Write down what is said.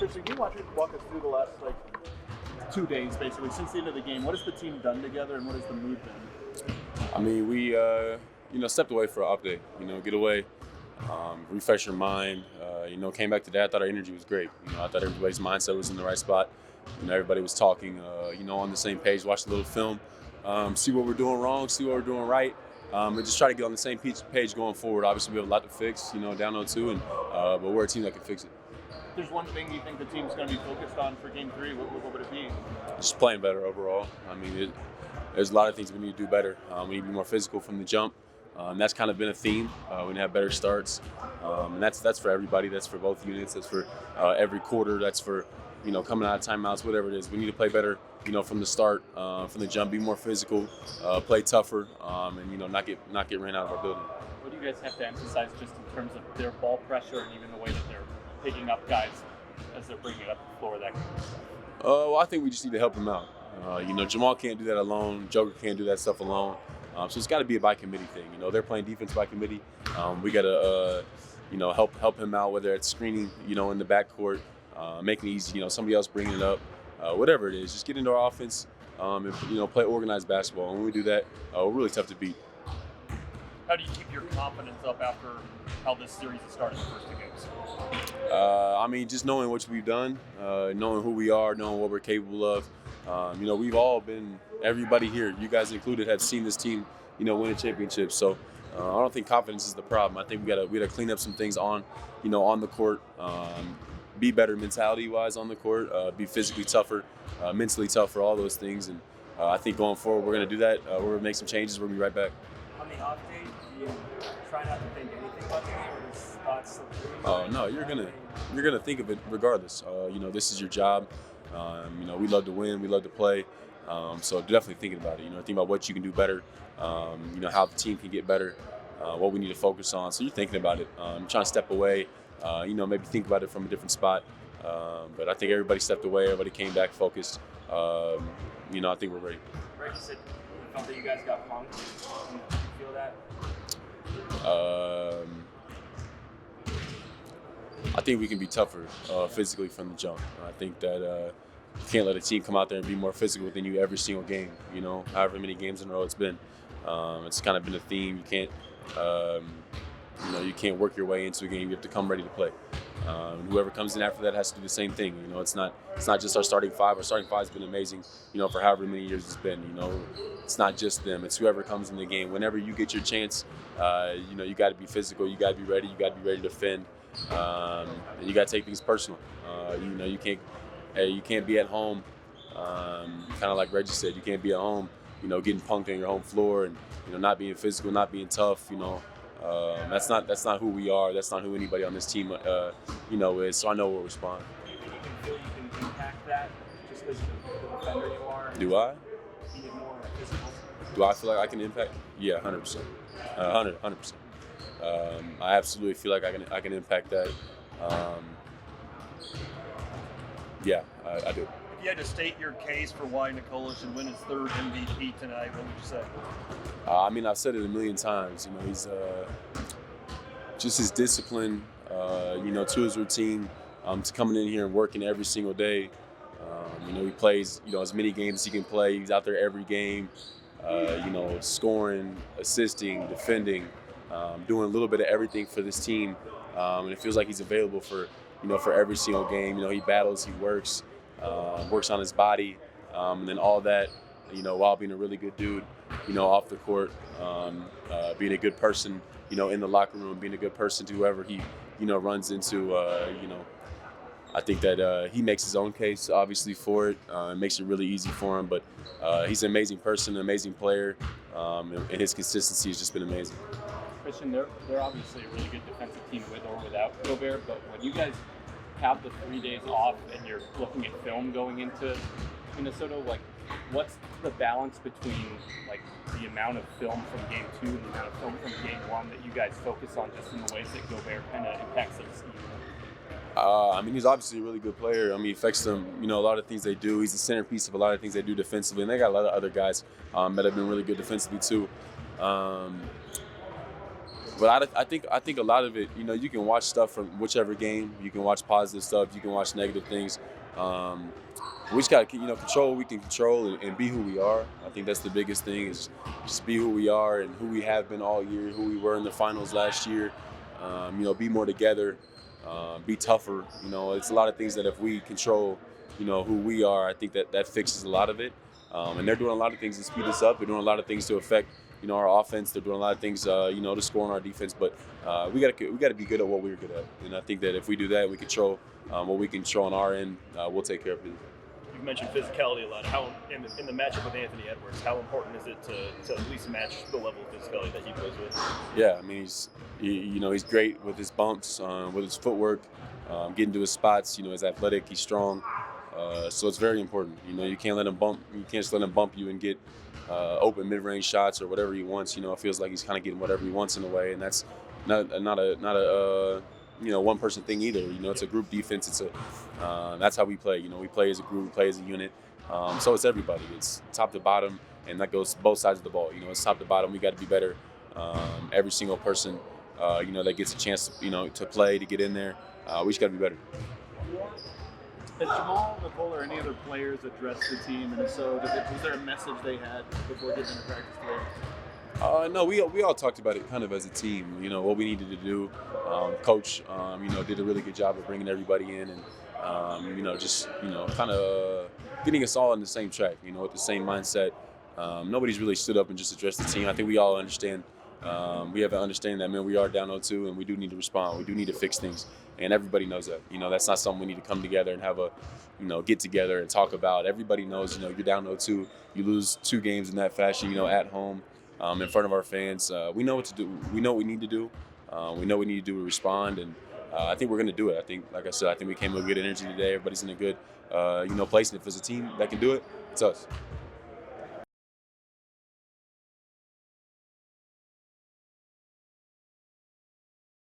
Christian, can you walk us through the last 2 days, basically, since the end of the game? What has the team done together, and what has the mood been? I mean, we stepped away for an off day. Get away, refresh your mind. Came back today. I thought our energy was great. I thought everybody's mindset was in the right spot. Everybody was talking. On the same page. Watched a little film, see what we're doing wrong, see what we're doing right, and just try to get on the same page going forward. Obviously, we have a lot to fix. Down 0-2, but we're a team that can fix it. If there's one thing you think the team's going to be focused on for Game 3, what would it be? Just playing better overall. I mean, there's a lot of things we need to do better. We need to be more physical from the jump. That's kind of been a theme. We need to have better starts, and that's for everybody. That's for both units. That's for every quarter. That's for coming out of timeouts, whatever it is. We need to play better. From the start, from the jump, be more physical, play tougher, and not get ran out of our building. What do you guys have to emphasize just in terms of their ball pressure and even the way that they're picking up guys as they're bringing it up the floor? That kind of stuff. Well, I think we just need to help them out. Jamal can't do that alone. Joker can't do that stuff alone. So it's got to be a by committee thing. They're playing defense by committee. We got to, help him out, whether it's screening, in the backcourt, making it easy. Somebody else bringing it up, whatever it is. Just get into our offense and play organized basketball. And when we do that, we're really tough to beat. How do you keep your confidence up after how this series has started the first 2 games? I mean, just knowing what we've done, knowing who we are, knowing what we're capable of. We've all been, everybody here, you guys included, have seen this team, win a championship. So I don't think confidence is the problem. I think we gotta clean up some things on the court, be better mentality-wise on the court, be physically tougher, mentally tougher, all those things. And I think going forward, we're gonna do that. We're gonna make some changes. We're gonna be right back. On the off day, do you try not to think anything about the game, or just thoughts slip through? Oh no, you're gonna think of it regardless. This is your job. We love to win, we love to play. So definitely thinking about it. Think about what you can do better. How the team can get better. What we need to focus on. So you're thinking about it. Trying to step away. Maybe think about it from a different spot. But I think everybody stepped away. Everybody came back focused. I think we're ready. Greg, you said you felt that you guys got punked. Do you feel that? I think we can be tougher physically from the jump. I think that you can't let a team come out there and be more physical than you every single game. However many games in a row it's been. It's kind of been a theme. You can't, you can't work your way into a game. You have to come ready to play. Whoever comes in after that has to do the same thing. It's not just our starting five. Our starting five has been amazing. For however many years it's been. It's not just them. It's whoever comes in the game. Whenever you get your chance, you got to be physical. You got to be ready. You got to be ready to defend. And you got to take things personal. You can't be at home. Kind of like Reggie said, you can't be at home. Getting punked on your home floor and not being physical, not being tough. That's not who we are. That's not who anybody on this team is. So I know we'll respond. Do you think you can feel you can impact that just because of the defender you are? Do I? Being more physical? Do I feel like I can impact? Yeah, 100%. 100%. I absolutely feel like I can impact that. Yeah, I do. If you had to state your case for why Nikola should win his third MVP tonight, what would you say? I've said it a million times. He's just his discipline, to his routine, to coming in here and working every single day. He plays, as many games as he can play. He's out there every game, scoring, assisting, defending, doing a little bit of everything for this team. And it feels like he's available for every single game. He battles, he works on his body, and then all that, while being a really good dude, off the court, being a good person, in the locker room, being a good person to whoever he, runs into, I think that he makes his own case, obviously, for it. It makes it really easy for him, but he's an amazing person, an amazing player, and his consistency has just been amazing. Christian, they're obviously a really good defensive team with or without Gobert, but when you guys have the 3 days off and you're looking at film going into Minnesota, what's the balance between the amount of film from game 2 and the amount of film from game 1 that you guys focus on just in the ways that Gobert kind of impacts the scheme? He's obviously a really good player. He affects them, a lot of things they do. He's the centerpiece of a lot of things they do defensively, and they got a lot of other guys that have been really good defensively too. But I think a lot of it, you can watch stuff from whichever game. You can watch positive stuff. You can watch negative things. Um, we just got to control what we can control and be who we are. I think that's the biggest thing is just be who we are and who we have been all year, who we were in the finals last year. Be more together, be tougher. It's a lot of things that if we control, who we are, I think that fixes a lot of it. And they're doing a lot of things to speed us up. They're doing a lot of things to affect our offense. They're doing a lot of things to score on our defense. But we got to be good at what we're good at. And I think that if we do that, we control what we can control on our end. We'll take care of it. You mentioned physicality a lot. How in the matchup with Anthony Edwards, how important is it to at least match the level of physicality that he plays with? Yeah, I mean he's great with his bumps, with his footwork, getting to his spots. He's athletic, he's strong, so it's very important. You can't let him bump. You can't just let him bump you and get open mid-range shots or whatever he wants. It feels like he's kind of getting whatever he wants in a way, and that's not a one person thing either. It's a group defense. That's how we play. We play as a group, we play as a unit. So it's everybody. It's top to bottom, and that goes both sides of the ball. It's top to bottom. We got to be better. Every single person, that gets a chance to play, to get in there. We just got to be better. Has Jamal, Nikola, or any other players addressed the team? And so, was there a message they had before getting into practice today? No, we all talked about it kind of as a team. What we needed to do. Coach, did a really good job of bringing everybody in and, kind of getting us all on the same track. With the same mindset. Nobody's really stood up and just addressed the team. I think we all understand. We have an understanding that, man, we are down 0-2 and we do need to respond. We do need to fix things. And everybody knows that. That's not something we need to come together and have a, get together and talk about. Everybody knows, you're down 0-2. You lose 2 games in that fashion, at home, in front of our fans. We know what to do. We know what we need to do. We know what we need to do to respond. And I think we're going to do it. I think, like I said, we came with good energy today. Everybody's in a good, place. And if there's a team that can do it, it's us.